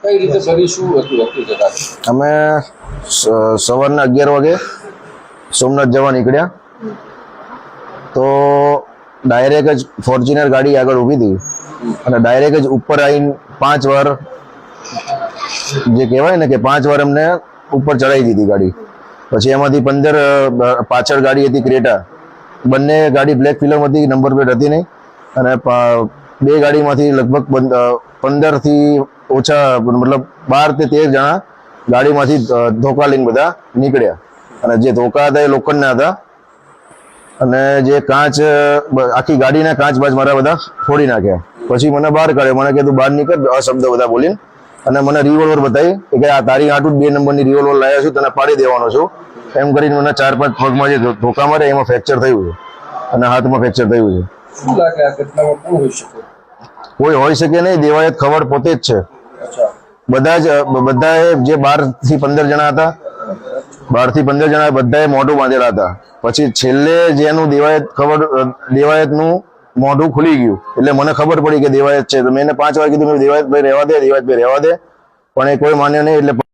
કઈ રીતે કરી શું હતું હકીકત? અમે સવારના 11 વાગે સોમનાથ જવા નીકળ્યા તો ડાયરેક્ટ જ ફોર્ચ્યુનર ગાડી આગળ ઊભી હતી અને ડાયરેક્ટ જ ઉપર આવીને 5 વાર જે કહેવાય ને કે 5 વાર અમને ઉપર ચડાવી દીધી ગાડી. પછી એમાંથી 15 પાછળ ગાડી હતી ક્રેટા, બંને ગાડી બ્લેક ફિલ્મ હતી, નંબર પ્લેટ હતી નહીં અને બે ગાડીમાંથી લગભગ 15 થી ઓછા મતલબ 12 થી 13 જણા ગાડીમાંથી ધોકા લઈને બધા નીકળ્યા અને જે ધોકા હતા એ લોખંડના હતા અને જે કાચ આખી ગાડીના કાચ બાજ મારા બધા ફોડી નાખ્યા. પછી મને બહાર કાઢ્યો, મને કીધું બહાર નીકળ અશબ્દ બધા બોલીને અને મને રિવોલ્વર બતાવી કે આ તારી આટલું 2 નંબરની રિવોલ્વર લાવ્યા છું, તને પાડી દેવાનો છું એમ કરીને મને 4-5 પગમાં જે ધોકા મારે એમાં ફ્રેક્ચર થયું છે અને હાથમાં ફ્રેક્ચર થયું છે. શું લાગે આ ઘટનામાં કોણ હોઈ શકે? કોઈ હોઈ શકે નહીં, દેવાયત ખબર પોતે જ છે. બધા જે 12 થી 15 જણા હતા, 12 થી 15 જણા બધાએ મોઢું બાંધેલા હતા. પછી છેલ્લે જેનું દેવાયતનું મોઢું ખુલી ગયું એટલે મને ખબર પડી કે દેવાયત છે. તો મેં એને 5 વાર કીધું દેવાયતભાઈ રહેવા દે, દેવાયતભાઈ રહેવા દે, પણ એ કોઈ માન્યો નહીં. એટલે